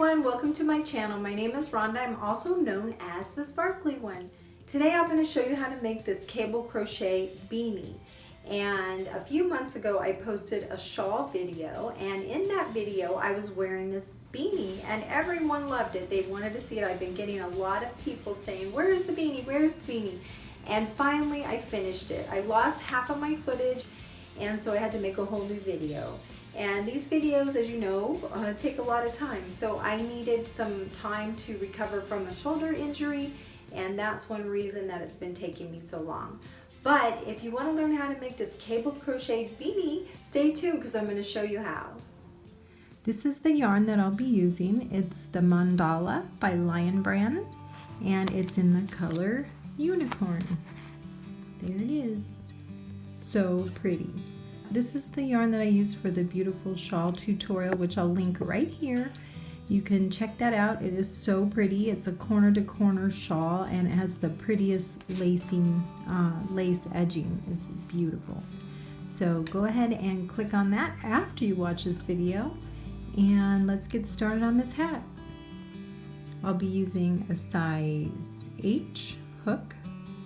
everyone, welcome to my channel. My name is Rhonda. I'm also known as the Sparkly One. Today I'm going to show you how to make this cable crochet beanie. And a few months ago I posted a shawl video, and in that video I was wearing this beanie and everyone loved it. They wanted to see it. I've been getting a lot of people saying, "Where's the beanie? Where's the beanie?" And finally I finished it. I lost half of my footage, and so I had to make a whole new video. And these videos, as you know, take a lot of time. So I needed some time to recover from a shoulder injury, and that's one reason that it's been taking me so long. But if you want to learn how to make this cable crocheted beanie, stay tuned because I'm going to show you how. This is the yarn that I'll be using. It's the Mandala by Lion Brand, and it's in the color Unicorn. There it is. So pretty. This is the yarn that I used for the Beautiful Shawl tutorial, which I'll link right here. You can check that out. It is so pretty. It's a corner-to-corner shawl, and it has the prettiest lacing, lace edging. It's beautiful. So go ahead and click on that after you watch this video, and let's get started on this hat. I'll be using a size H hook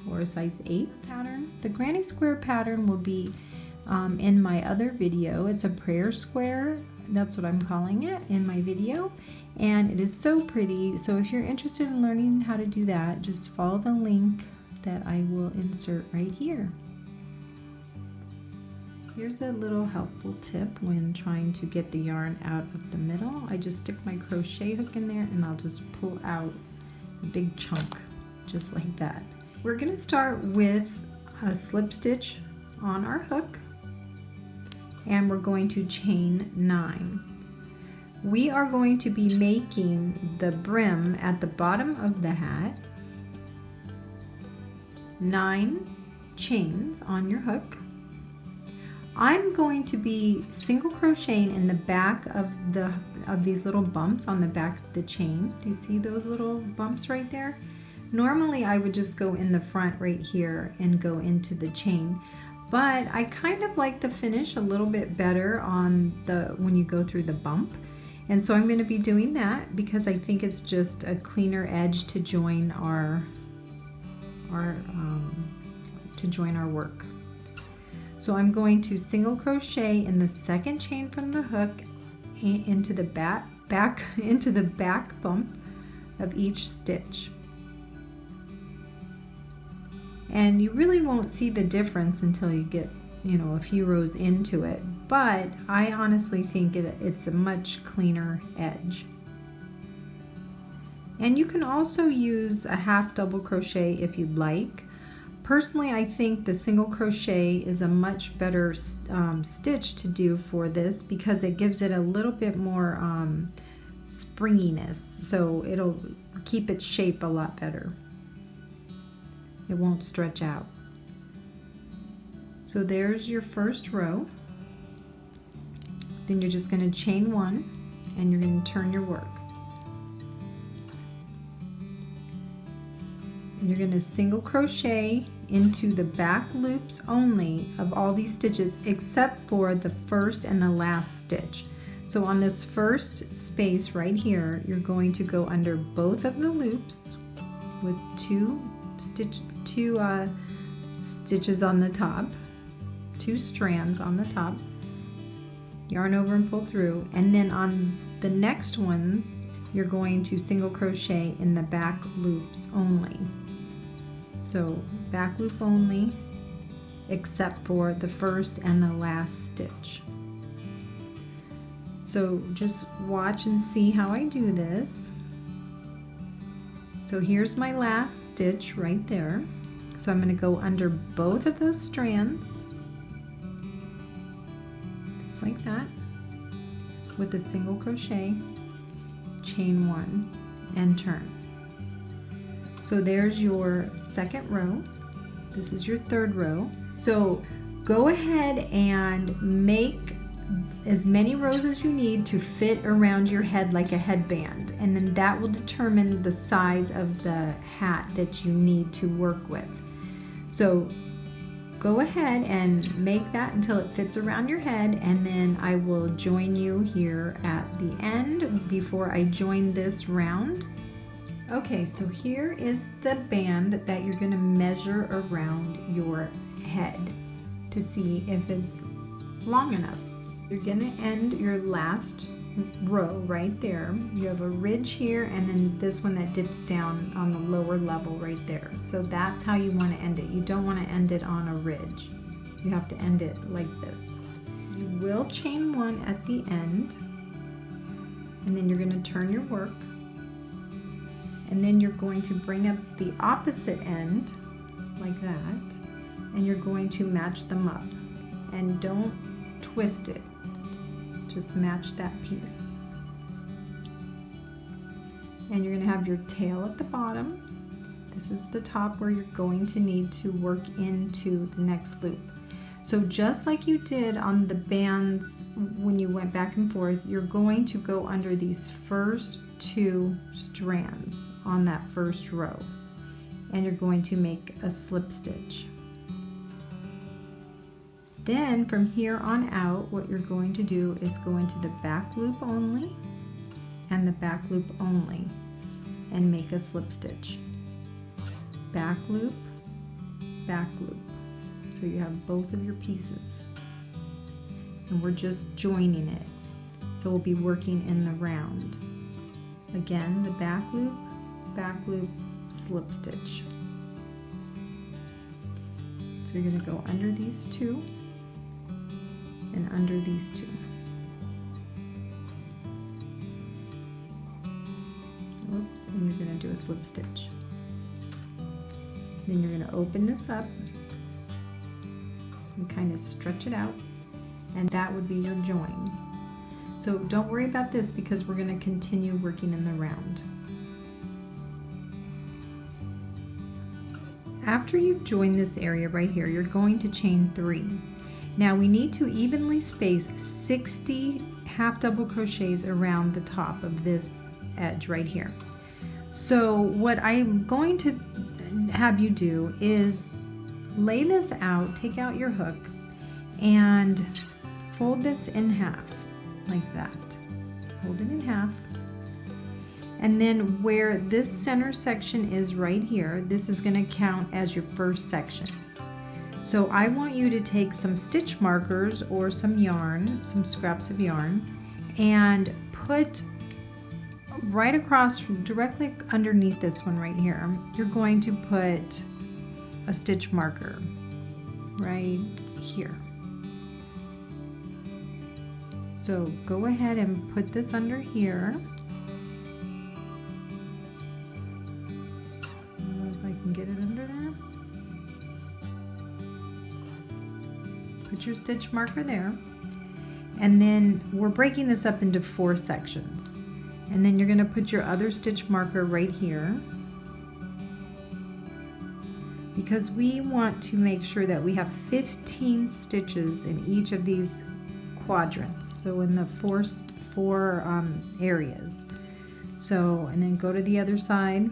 or a size 8 pattern. The granny square pattern will be in my other video. It's a prayer square, that's what I'm calling it in my video, and it is so pretty. So if you're interested in learning how to do that, just follow the link that I will insert right here. Here's a little helpful tip when trying to get the yarn out of the middle. I just stick my crochet hook in there and I'll just pull out a big chunk just like that. We're going to start with a slip stitch on our hook, and we're going to chain 9. We are going to be making the brim at the bottom of the hat 9 chains on your hook. I'm going to be single crocheting in the back of these little bumps on the back of the chain. Do you see those little bumps right there? Normally I would just go in the front right here and go into the chain, but I kind of like the finish a little bit better on when you go through the bump, and so I'm going to be doing that because I think it's just a cleaner edge to join our work. So I'm going to single crochet in the second chain from the hook into the back bump of each stitch. And you really won't see the difference until you get, a few rows into it, but I honestly think it's a much cleaner edge. And you can also use a half double crochet if you'd like. Personally, I think the single crochet is a much better stitch to do for this because it gives it a little bit more springiness, so it'll keep its shape a lot better. It won't stretch out. So there's your first row. Then you're just going to chain 1 and you're going to turn your work. And you're going to single crochet into the back loops only of all these stitches except for the first and the last stitch. So on this first space right here, you're going to go under both of the loops with two stitches on the top, 2 strands on the top, yarn over and pull through, and then on the next ones you're going to single crochet in the back loops only. So back loop only except for the first and the last stitch. So just watch and see how I do this. So here's my last stitch right there. So I'm going to go under both of those strands, just like that, with a single crochet, chain 1, and turn. So there's your second row. This is your third row. So go ahead and make as many rows as you need to fit around your head like a headband, and then that will determine the size of the hat that you need to work with. So go ahead and make that until it fits around your head, and then I will join you here at the end before I join this round. Okay, so here is the band that you're going to measure around your head to see if it's long enough. You're going to end your last row right there. You have a ridge here and then this one that dips down on the lower level right there. So that's how you want to end it. You don't want to end it on a ridge. You have to end it like this. You will chain one at the end, and then you're going to turn your work, and then you're going to bring up the opposite end like that, and you're going to match them up, and don't twist it. Just match that piece. And you're going to have your tail at the bottom. This is the top where you're going to need to work into the next loop. So just like you did on the bands when you went back and forth, you're going to go under these first 2 strands on that first row, and you're going to make a slip stitch. Then from here on out, what you're going to do is go into the back loop only and the back loop only and make a slip stitch. Back loop, back loop. So you have both of your pieces. And we're just joining it. So we'll be working in the round. Again, the back loop, slip stitch. So you're going to go under these 2. And under these 2. Oops, and you're going to do a slip stitch. Then you're going to open this up and kind of stretch it out, and that would be your join. So don't worry about this because we're going to continue working in the round. After you've joined this area right here, you're going to chain 3. Now we need to evenly space 60 half double crochets around the top of this edge right here. So what I'm going to have you do is lay this out, take out your hook, and fold this in half like that. Fold it in half. And then where this center section is right here, this is going to count as your first section. So I want you to take some stitch markers or some yarn, some scraps of yarn, and put right across, directly underneath this one right here, you're going to put a stitch marker right here. So go ahead and put this under here. I don't know if I can get it under there. Put your stitch marker there, and then we're breaking this up into 4 sections, and then you're going to put your other stitch marker right here, because we want to make sure that we have 15 stitches in each of these quadrants, so in the four areas. So, and then go to the other side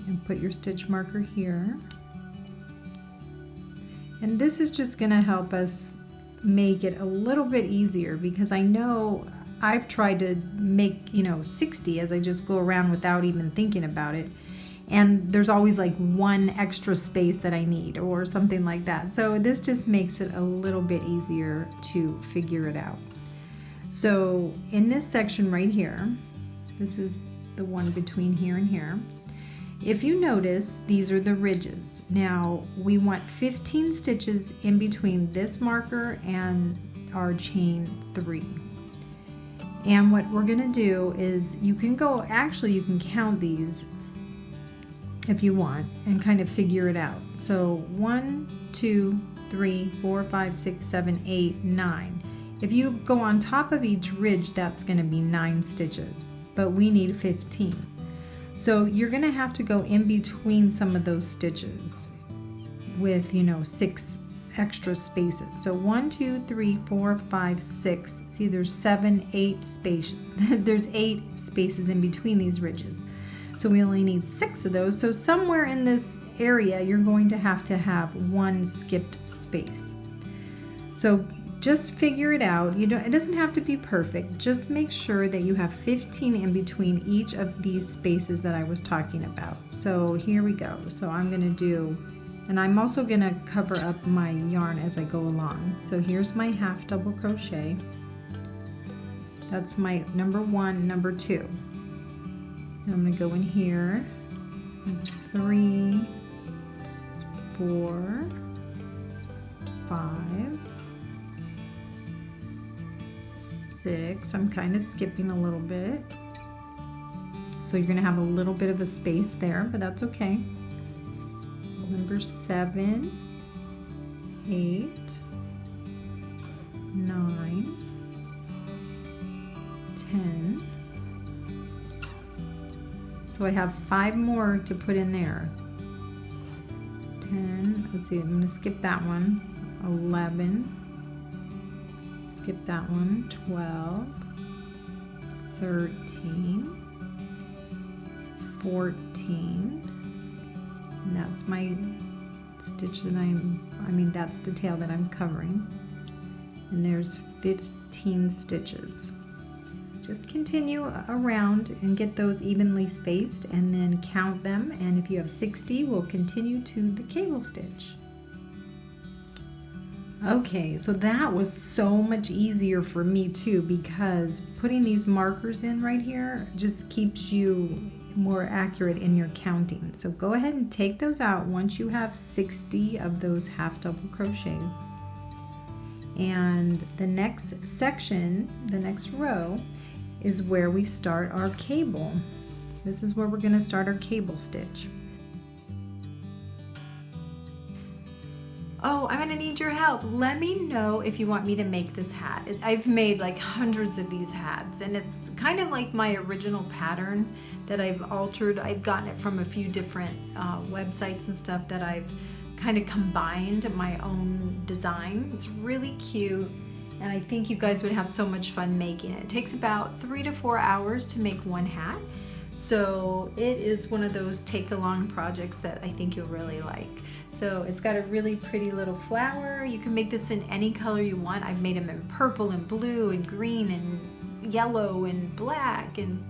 and put your stitch marker here. And this is just going to help us make it a little bit easier, because I know I've tried to make, 60 as I just go around without even thinking about it. And there's always like 1 extra space that I need or something like that. So this just makes it a little bit easier to figure it out. So in this section right here, this is the one between here and here. If you notice, these are the ridges. Now we want 15 stitches in between this marker and our chain 3. And what we're going to do is you can count these if you want and kind of figure it out. So 1, 2, 3, 4, 5, 6, 7, 8, 9. If you go on top of each ridge, that's going to be 9 stitches, but we need 15. So you're going to have to go in between some of those stitches with, 6 extra spaces. So 1, 2, 3, 4, 5, 6. See, there's 7, 8 spaces. There's 8 spaces in between these ridges. So we only need 6 of those. So somewhere in this area, you're going to have 1 skipped space. So just figure it out. It doesn't have to be perfect. Just make sure that you have 15 in between each of these spaces that I was talking about. So here we go. So I'm gonna do, and I'm also gonna cover up my yarn as I go along. So here's my half double crochet. That's my number 1, number 2. And I'm gonna go in here, 3, 4, 5, 6. I'm kind of skipping a little bit. So you're gonna have a little bit of a space there, but that's okay. Number 7, 8, 9, 10. So I have 5 more to put in there. 10, let's see, I'm gonna skip that one. 11, skip that one. 12, 13, 14, and that's my stitch that that's the tail that I'm covering. And there's 15 stitches. Just continue around and get those evenly spaced and then count them, and if you have 60, we'll continue to the cable stitch. Okay, so that was so much easier for me too, because putting these markers in right here just keeps you more accurate in your counting. So go ahead and take those out once you have 60 of those half double crochets. And the next section, the next row, is where we start our cable. This is where we're going to start our cable stitch. Oh, I'm gonna need your help. Let me know if you want me to make this hat. I've made like hundreds of these hats, and it's kind of like my original pattern that I've altered. I've gotten it from a few different websites and stuff that I've kind of combined my own design. It's really cute, and I think you guys would have so much fun making it. It takes about 3 to 4 hours to make one hat, so it is one of those take-along projects that I think you'll really like. So it's got a really pretty little flower. You can make this in any color you want. I've made them in purple and blue and green and yellow and black and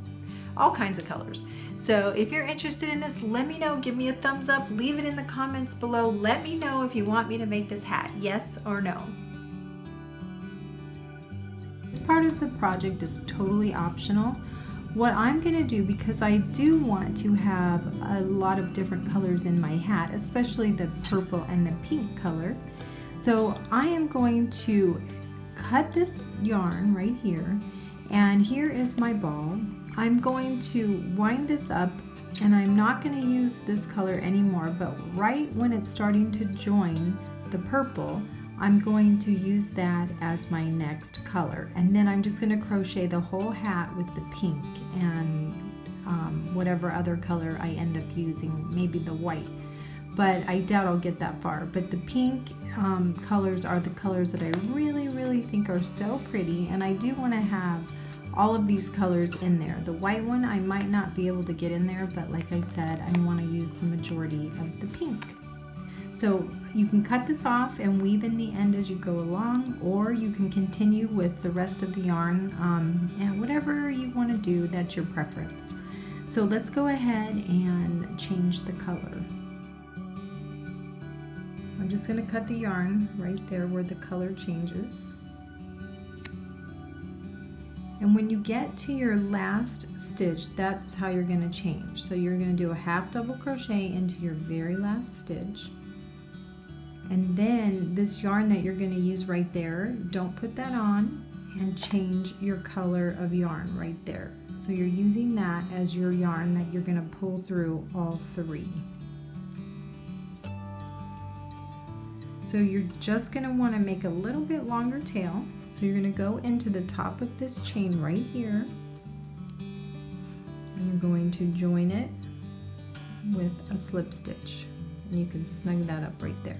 all kinds of colors. So if you're interested in this, let me know. Give me a thumbs up. Leave it in the comments below. Let me know if you want me to make this hat, yes or no. This part of the project is totally optional. What I'm going to do, because I do want to have a lot of different colors in my hat, especially the purple and the pink color, so I am going to cut this yarn right here, and here is my ball. I'm going to wind this up, and I'm not going to use this color anymore, but right when it's starting to join the purple, I'm going to use that as my next color, and then I'm just going to crochet the whole hat with the pink and whatever other color I end up using, maybe the white, but I doubt I'll get that far. But the pink colors are the colors that I really think are so pretty, and I do want to have all of these colors in there. The white one I might not be able to get in there, but like I said, I want to use the majority of the pink. So you can cut this off and weave in the end as you go along, or you can continue with the rest of the yarn, and whatever you want to do, that's your preference. So let's go ahead and change the color. I'm just going to cut the yarn right there where the color changes. And when you get to your last stitch, that's how you're going to change. So you're going to do a half double crochet into your very last stitch. And then this yarn that you're going to use right there, don't put that on, and change your color of yarn right there. So you're using that as your yarn that you're going to pull through all 3. So you're just going to want to make a little bit longer tail. So you're going to go into the top of this chain right here, and you're going to join it with a slip stitch, and you can snug that up right there.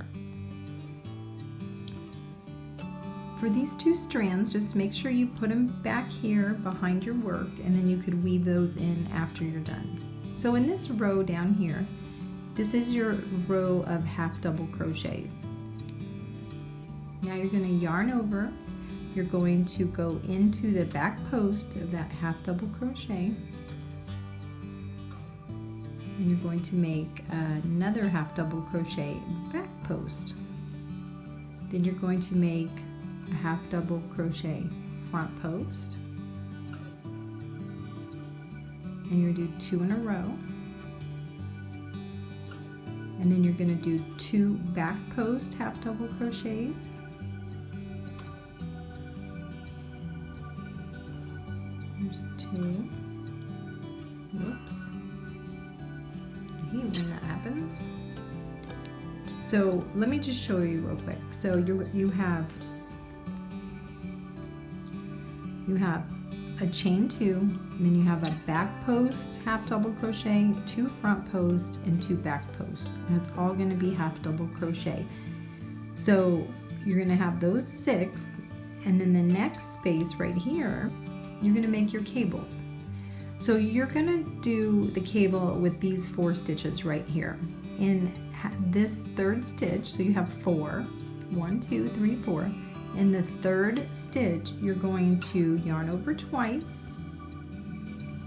For these 2 strands, just make sure you put them back here behind your work, and then you could weave those in after you're done. So in this row down here, this is your row of half double crochets. Now you're going to yarn over. You're going to go into the back post of that half double crochet, and you're going to make another half double crochet back post. Then you're going to make a half double crochet front post, and you're going to do 2 in a row, and then you're going to do 2 back post half double crochets. There's 2. Whoops. I hate when that happens. So let me just show you real quick. So you have a chain 2, and then you have a back post half double crochet, 2 front post, and 2 back post, and it's all going to be half double crochet. So you're going to have those 6, and then the next space right here, you're going to make your cables. So you're going to do the cable with these 4 stitches right here in this 3rd stitch. So you have 4, 1, 2, 3, 4. In the 3rd stitch, you're going to yarn over twice,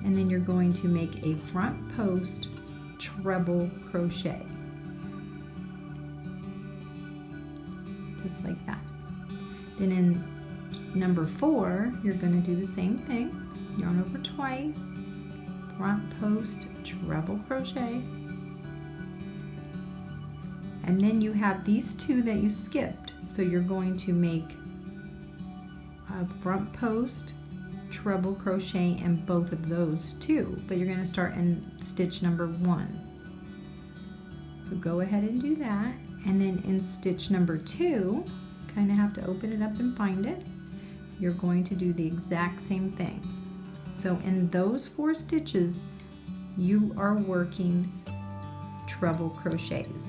and then you're going to make a front post treble crochet, just like that. Then in number 4, you're going to do the same thing, yarn over twice, front post treble crochet, and then you have these 2 that you skipped. So you're going to make a front post treble crochet in both of those 2, but you're going to start in stitch number 1. So go ahead and do that, and then in stitch number 2, kind of have to open it up and find it. You're going to do the exact same thing. So in those 4 stitches, you are working treble crochets.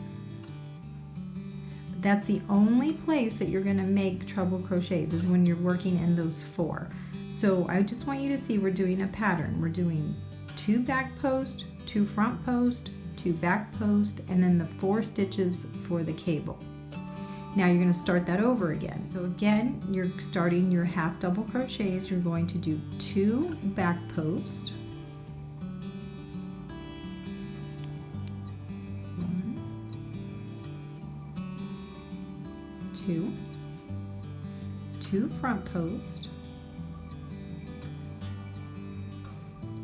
That's the only place that you're going to make treble crochets, is when you're working in those 4. So I just want you to see we're doing a pattern. We're doing 2 back post, 2 front post, 2 back post, and then the 4 stitches for the cable. Now you're going to start that over again. So again, you're starting your half double crochets. You're going to do 2 back post, 2, 2 front post,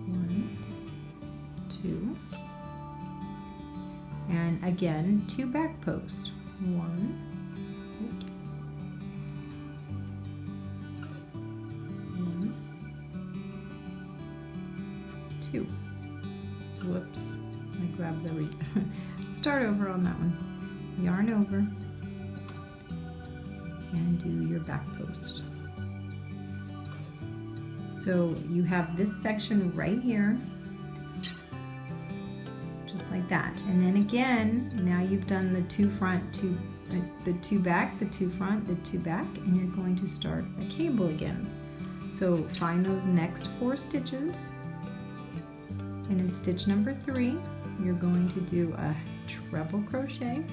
1, 2, and again 2 back post, 1, oops, 1, 2, whoops, I grabbed the start over on that one, yarn over, and do your back post. So you have this section right here, just like that. And then again, now you've done the 2 front, the 2 back, the 2 front, the 2 back, and you're going to start a cable again. So find those next 4 stitches, and in stitch number 3, you're going to do a treble crochet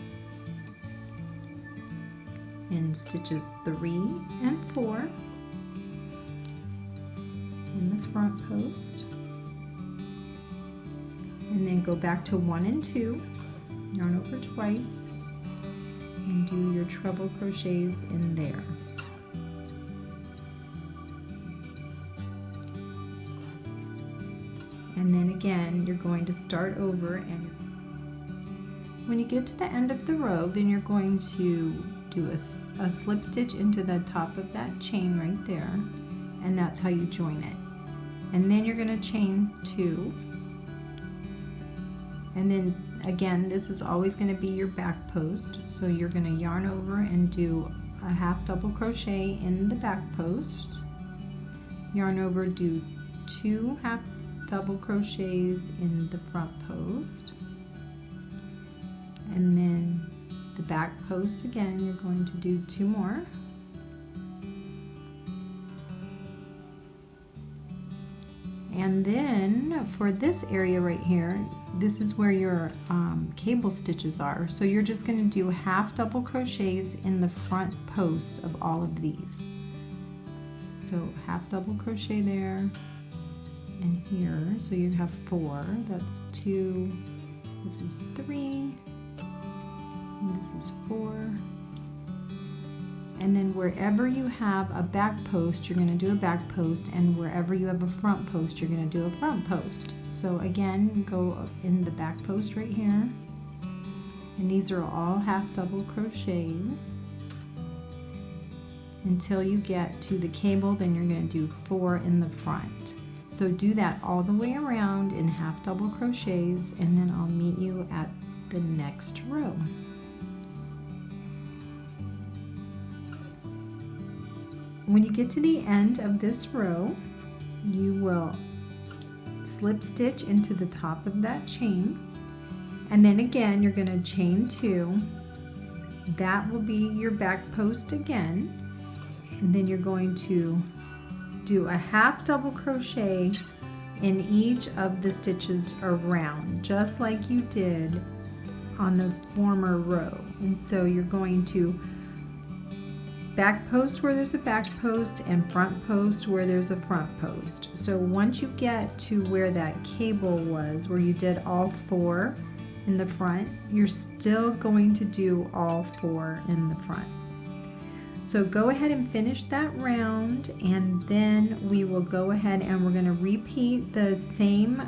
in stitches 3 and 4 in the front post, and then go back to 1 and 2, yarn over twice, and do your treble crochets in there. And then again, you're going to start over, and when you get to the end of the row, then you're going to do a slip stitch into the top of that chain right there, and that's how you join it. And then you're going to chain 2, and then again, this is always going to be your back post, so you're going to yarn over and do a half double crochet in the back post, yarn over, do 2 half double crochets in the front post, and then the back post again, you're going to do 2 more, and then for this area right here, this is where your cable stitches are. So you're just going to do half double crochets in the front post of all of these. So half double crochet there and here. So you have 4. That's 2. This is 3. And this is 4. And then wherever you have a back post, you're going to do a back post, and wherever you have a front post, you're going to do a front post. So again, go in the back post right here, and these are all half double crochets until you get to the cable. Then you're going to do 4 in the front. So do that all the way around in half double crochets, and then I'll meet you at the next row. When you get to the end of this row, you will slip stitch into the top of that chain, and then again you're going to chain 2. That will be your back post again, and then you're going to do a half double crochet in each of the stitches around, just like you did on the former row. And so you're going to back post where there's a back post and front post where there's a front post. So once you get to where that cable was, where you did all 4 in the front, you're still going to do all 4 in the front. So go ahead and finish that round, and then we will go ahead and we're going to repeat the same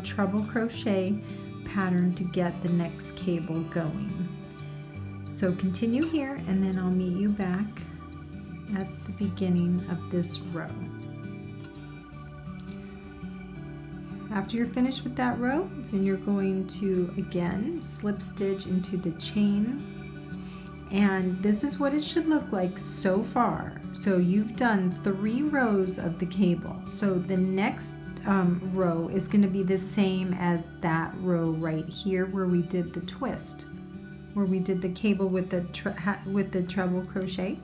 treble crochet pattern to get the next cable going. So continue here, and then I'll meet you back at the beginning of this row. After you're finished with that row, then you're going to again slip stitch into the chain, and this is what it should look like so far. So you've done 3 rows of the cable. So the next row is going to be the same as that row right here where we did the twist, where we did the cable with the treble crochet.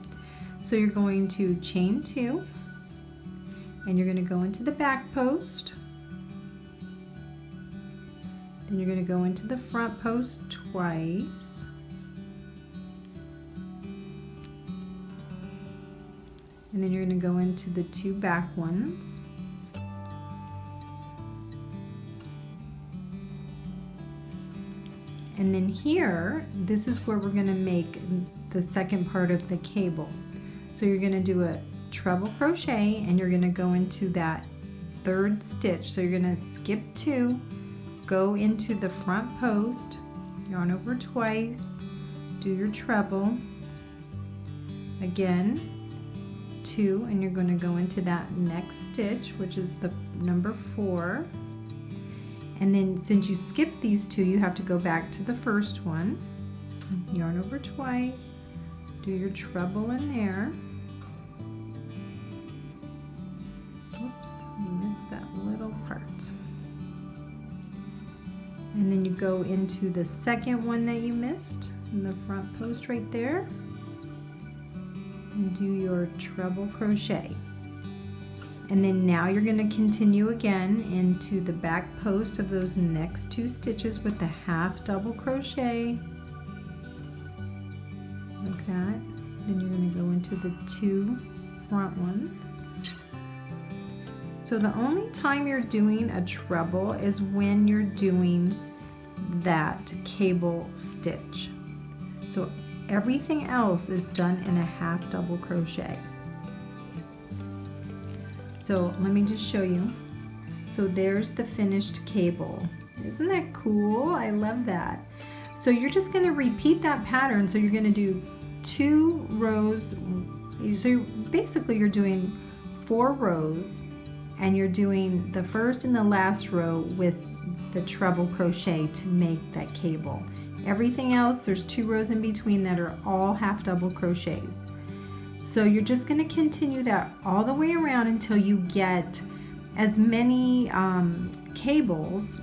So you're going to chain 2, and you're going to go into the back post, then you're going to go into the front post twice, and then you're going to go into the 2 back ones, and then here, this is where we're going to make the second part of the cable. So you're going to do a treble crochet, and you're going to go into that 3rd stitch. So you're going to skip 2, go into the front post, yarn over twice, do your treble, again 2, and you're going to go into that next stitch, which is the number 4. And then since you skipped these 2, you have to go back to the first one, yarn over twice, do your treble in there. Oops, I missed that little part. And then you go into the second one that you missed in the front post right there, and do your treble crochet. And then now you're going to continue again into the back post of those next 2 stitches with the half double crochet, like that. Then you're going to go into the 2 front ones. So the only time you're doing a treble is when you're doing that cable stitch. So everything else is done in a half double crochet. So let me just show you. So there's the finished cable. Isn't that cool? I love that. So you're just going to repeat that pattern. So you're going to do 2 rows. So basically you're doing 4 rows, and you're doing the first and the last row with the treble crochet to make that cable. Everything else, there's 2 rows in between that are all half double crochets. So you're just going to continue that all the way around until you get as many cables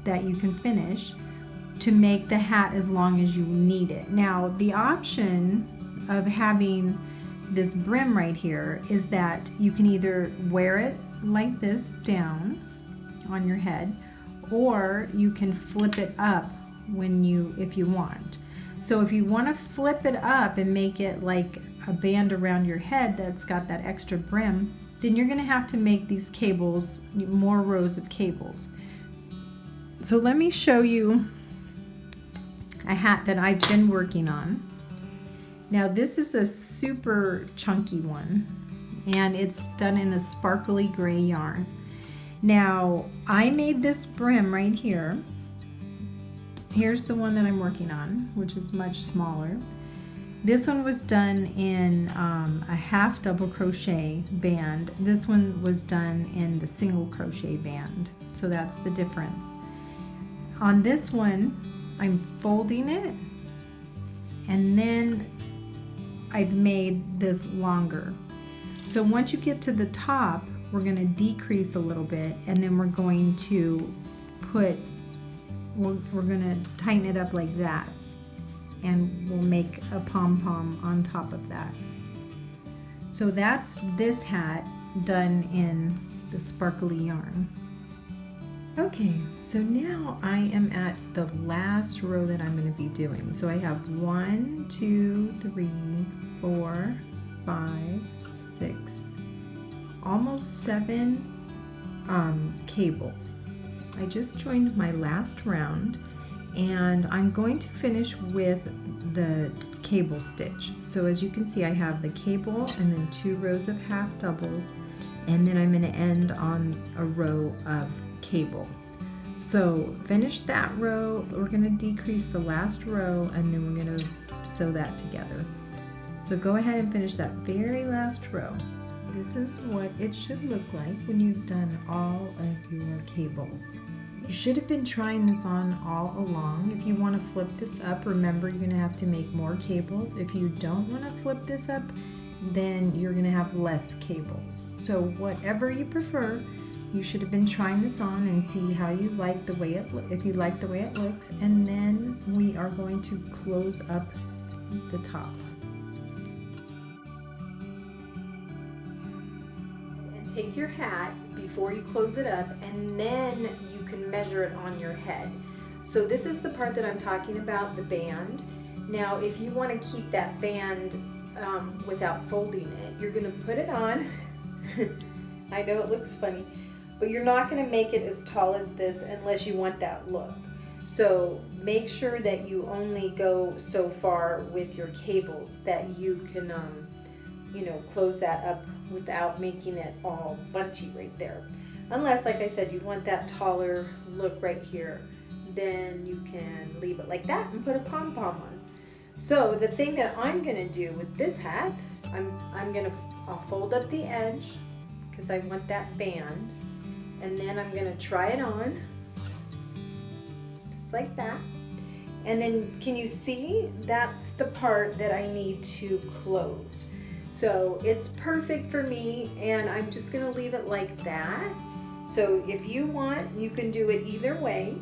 that you can finish to make the hat as long as you need it. Now, the option of having this brim right here is that you can either wear it like this down on your head, or you can flip it up if you want. So if you want to flip it up and make it like a band around your head that's got that extra brim, then you're going to have to make these cables, more rows of cables. So let me show you a hat that I've been working on. Now this is a super chunky one, and it's done in a sparkly gray yarn. Now I made this brim right here. Here's the one that I'm working on, which is much smaller. This one was done in a half double crochet band. This one was done in the single crochet band. So that's the difference. On this one, I'm folding it, and then I've made this longer. So once you get to the top, we're going to decrease a little bit, and then we're going to we're going to tighten it up like that, and we'll make a pom-pom on top of that. So that's this hat done in the sparkly yarn. Okay, so now I am at the last row that I'm going to be doing. So I have 1, 2, 3, 4, 5, 6, almost 7 cables. I just joined my last round, and I'm going to finish with the cable stitch. So as you can see, I have the cable and then 2 rows of half doubles, and then I'm going to end on a row of cable. So finish that row, we're going to decrease the last row, and then we're going to sew that together. So go ahead and finish that very last row. This is what it should look like when you've done all of your cables. You should have been trying this on all along. If you want to flip this up, remember you're going to have to make more cables. If you don't want to flip this up, then you're going to have less cables. So whatever you prefer, you should have been trying this on and see how you like the way if you like the way it looks, and then we are going to close up the top. And take your hat before you close it up, and then you can measure it on your head. So this is the part that I'm talking about, the band. Now if you want to keep that band without folding it, you're going to put it on. I know it looks funny, but you're not going to make it as tall as this unless you want that look. So make sure that you only go so far with your cables that you can close that up without making it all bunchy right there. Unless, like I said, you want that taller look right here, then you can leave it like that and put a pom-pom on. So the thing that I'm going to do with this hat, I'll fold up the edge because I want that band, and then I'm going to try it on just like that. And then can you see, that's the part that I need to close. So it's perfect for me, and I'm just going to leave it like that. So if you want, you can do it either way.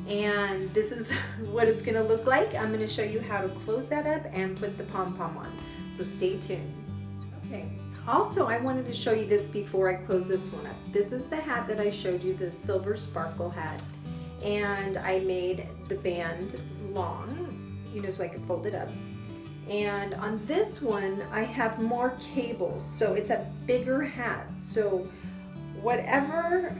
And this is what it's going to look like. I'm going to show you how to close that up and put the pom-pom on. So stay tuned. Okay. Also, I wanted to show you this before I close this one up. This is the hat that I showed you, the silver sparkle hat. And I made the band long, so I could fold it up. And on this one, I have more cables, so it's a bigger hat. So whatever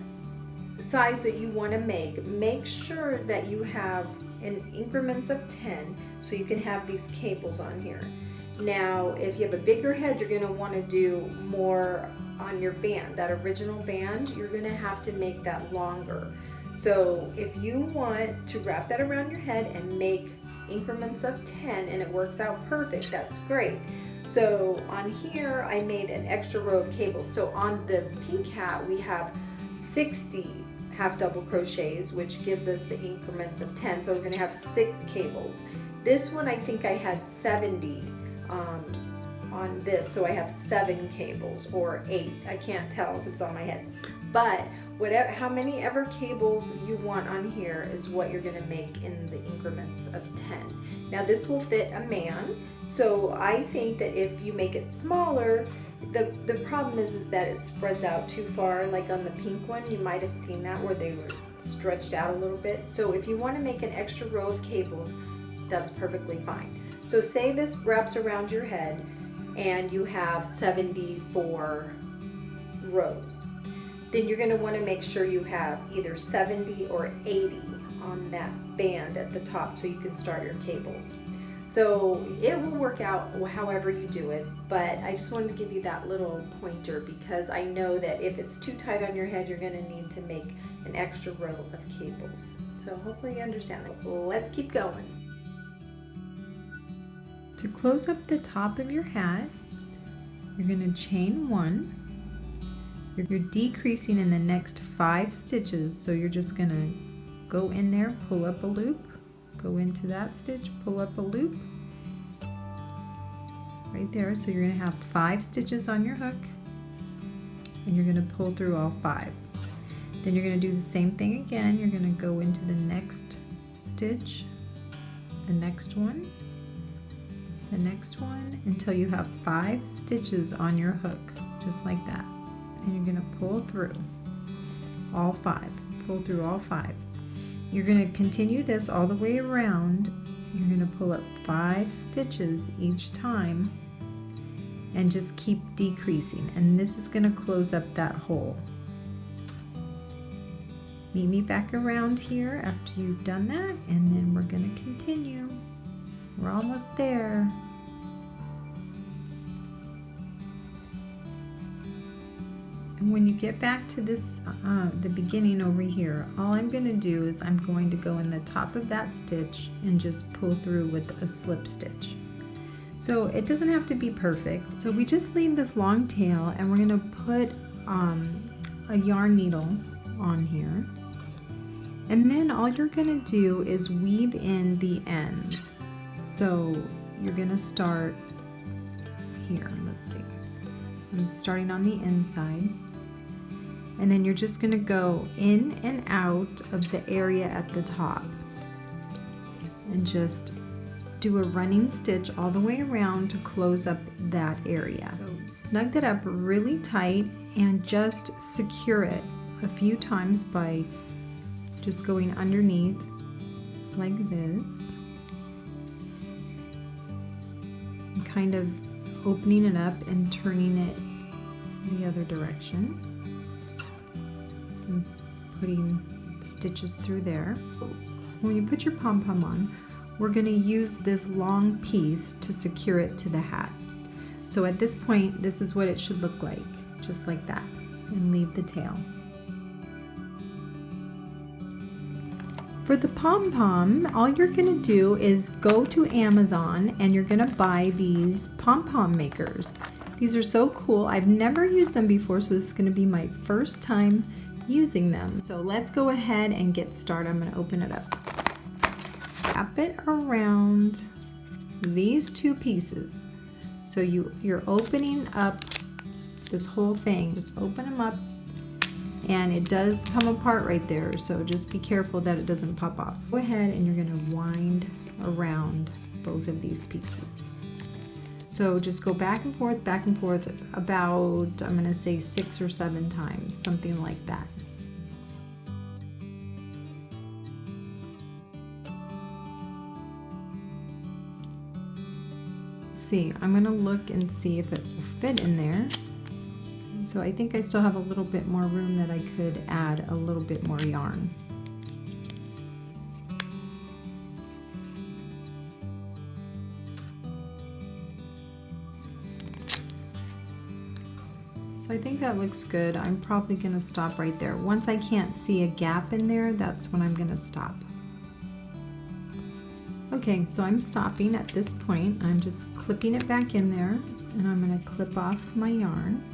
size that you want to make sure that you have in increments of 10 so you can have these cables on here. Now if you have a bigger head, you're going to want to do more on your band. That original band, you're going to have to make that longer. So if you want to wrap that around your head and make increments of 10 and it works out perfect, that's great. So on here I made an extra row of cables. So on the pink hat we have 60 half double crochets, which gives us the increments of 10. So we're going to have 6 cables. This one I think I had 70 on this, so I have 7 cables or 8. I can't tell if it's on my head. But whatever, how many ever cables you want on here is what you're gonna make in the increments of 10. Now this will fit a man, so I think that if you make it smaller, the problem is that it spreads out too far. Like on the pink one, you might have seen that where they were stretched out a little bit. So if you want to make an extra row of cables, that's perfectly fine. So say this wraps around your head and you have 74 rows. Then you're going to want to make sure you have either 70 or 80 on that band at the top so you can start your cables. So it will work out however you do it, but I just wanted to give you that little pointer because I know that if it's too tight on your head, you're going to need to make an extra row of cables. So hopefully you understand it. Let's keep going. To close up the top of your hat, you're going to chain 1. You're decreasing in the next 5 stitches, so you're just going to go in there, pull up a loop, go into that stitch, pull up a loop right there. So you're going to have 5 stitches on your hook and you're going to pull through all 5. Then you're going to do the same thing again. You're going to go into the next stitch, the next one, the next one, until you have 5 stitches on your hook, just like that. And you're going to pull through all 5, pull through all 5. You're going to continue this all the way around. You're going to pull up 5 stitches each time and just keep decreasing, and this is going to close up that hole. Meet me back around here after you've done that, and then we're going to continue. We're almost there. And when you get back to this, the beginning over here, all I'm going to do is I'm going to go in the top of that stitch and just pull through with a slip stitch. So it doesn't have to be perfect. So we just leave this long tail and we're going to put a yarn needle on here. And then all you're going to do is weave in the ends. So you're going to start here. Let's see. I'm starting on the inside. And then you're just going to go in and out of the area at the top and just do a running stitch all the way around to close up that area. So snug that up really tight and just secure it a few times by just going underneath like this and kind of opening it up and turning it the other direction. And putting stitches through there. When you put your pom-pom on, we're going to use this long piece to secure it to the hat. So at this point, this is what it should look like, just like that, and leave the tail. For the pom-pom, all you're going to do is go to Amazon and you're going to buy these pom-pom makers. These are so cool. I've never used them before, so this is going to be my first time using them. So let's go ahead and get started. I'm going to open it up. Wrap it around these 2 pieces. So you're opening up this whole thing. Just open them up, and it does come apart right there. So just be careful that it doesn't pop off. Go ahead and you're going to wind around both of these pieces. So just go back and forth about, I'm going to say 6 or 7 times, something like that. See, I'm going to look and see if it will fit in there. So I think I still have a little bit more room that I could add a little bit more yarn. So I think that looks good. I'm probably going to stop right there. Once I can't see a gap in there, that's when I'm going to stop. Okay, so I'm stopping at this point. I'm just clipping it back in there, and I'm going to clip off my yarn.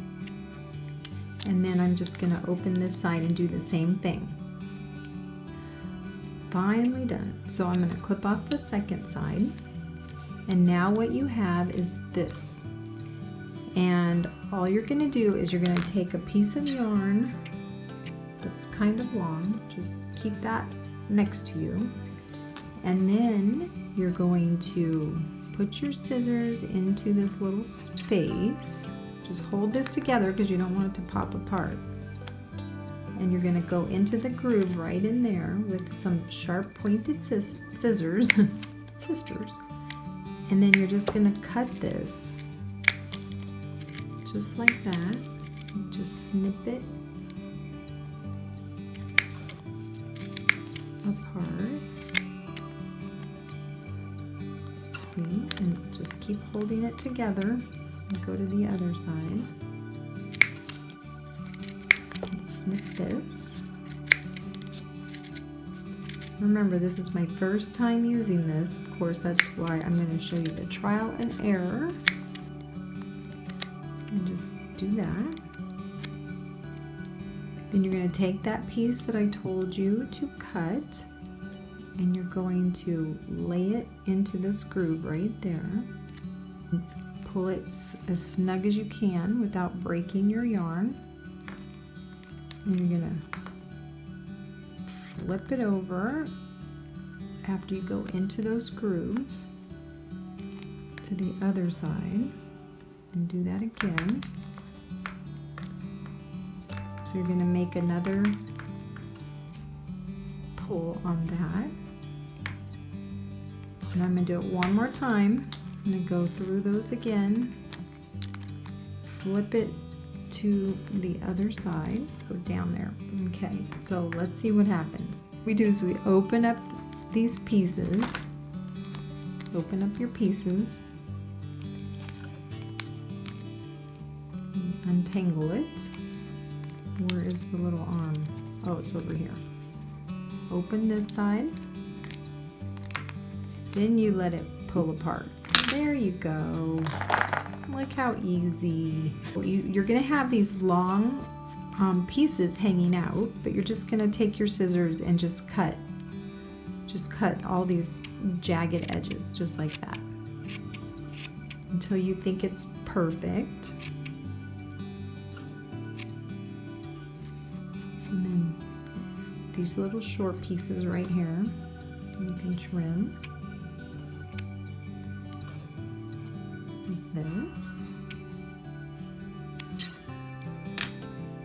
And then I'm just going to open this side and do the same thing. Finally done. So I'm going to clip off the second side. And now what you have is this. And all you're going to do is you're going to take a piece of yarn that's kind of long. Just keep that next to you. And then you're going to put your scissors into this little space. Just hold this together because you don't want it to pop apart. And you're going to go into the groove right in there with some sharp pointed scissors. And then you're just going to cut this just like that. Just snip it apart. See? And just keep holding it together. And go to the other side. And snip this. Remember, this is my first time using this. Of course, that's why I'm going to show you the trial and error. And just do that. Then you're going to take that piece that I told you to cut, and you're going to lay it into this groove right there. Pull it as snug as you can without breaking your yarn. And you're going to flip it over after you go into those grooves to the other side, and do that again. So you're going to make another pull on that. And I'm going to do it one more time. I'm going to go through those again, flip it to the other side, go down there. Okay, so let's see what happens. What we do is we open up these pieces, open up your pieces, untangle it. Where is the little arm? Oh, it's over here. Open this side. Then you let it pull apart. There you go. Look how easy. You're going to have these long pieces hanging out, but you're just going to take your scissors and just cut all these jagged edges just like that until you think it's perfect. And then these little short pieces right here, you can trim like this.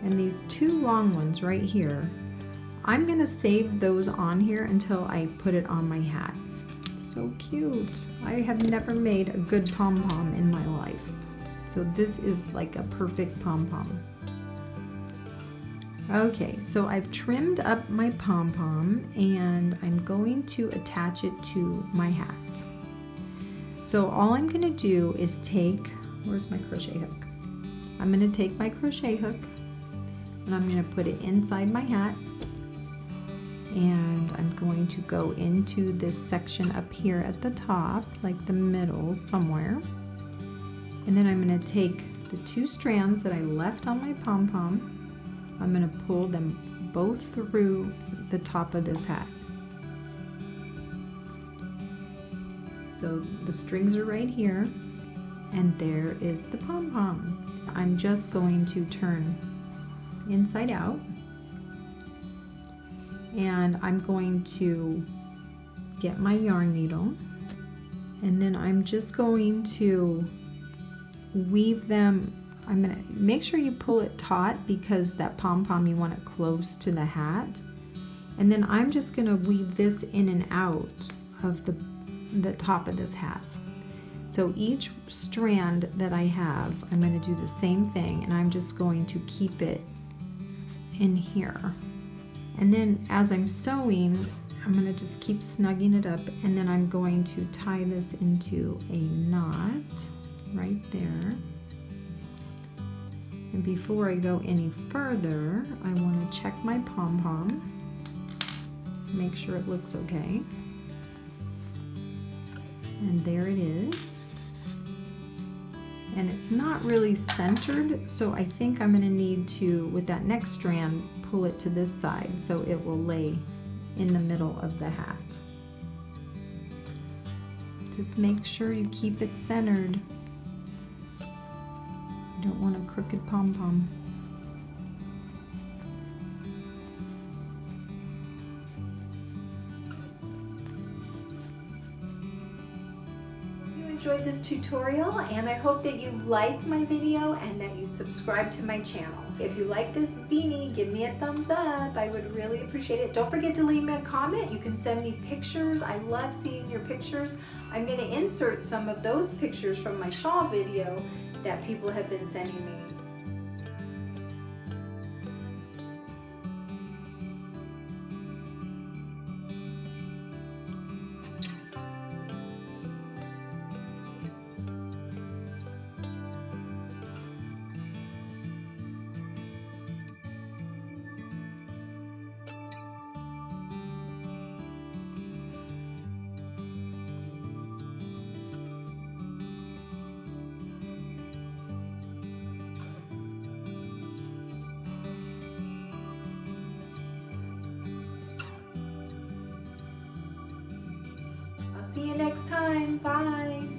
And these two long ones right here, I'm going to save those on here until I put it on my hat. So cute. I have never made a good pom-pom in my life. So this is like a perfect pom-pom. Okay, so I've trimmed up my pom-pom and I'm going to attach it to my hat. So all I'm going to do is take, where's my crochet hook? I'm going to take my crochet hook and I'm going to put it inside my hat, and I'm going to go into this section up here at the top, like the middle somewhere, and then I'm going to take the two strands that I left on my pom-pom. I'm going to pull them both through the top of this hat. So the strings are right here, and there is the pom-pom. I'm just going to turn inside out, and I'm going to get my yarn needle, and then I'm just going to weave them. I'm going to make sure you pull it taut because that pom-pom, you want it close to the hat. And then I'm just going to weave this in and out of the top of this hat. So each strand that I have, I'm going to do the same thing, and I'm just going to keep it in here. And then as I'm sewing, I'm going to just keep snugging it up, and then I'm going to tie this into a knot right there. And before I go any further, I want to check my pom-pom, make sure it looks okay. And there it is. And it's not really centered, so I think I'm going to need to, with that next strand, pull it to this side so it will lay in the middle of the hat. Just make sure you keep it centered. You don't want a crooked pom-pom. enjoyed this tutorial, and I hope that you like my video and that you subscribe to my channel. If you like this beanie, give me a thumbs up. I would really appreciate it. Don't forget to leave me a comment. You can send me pictures. I love seeing your pictures. I'm going to insert some of those pictures from my shawl video that people have been sending me. See you next time. Bye.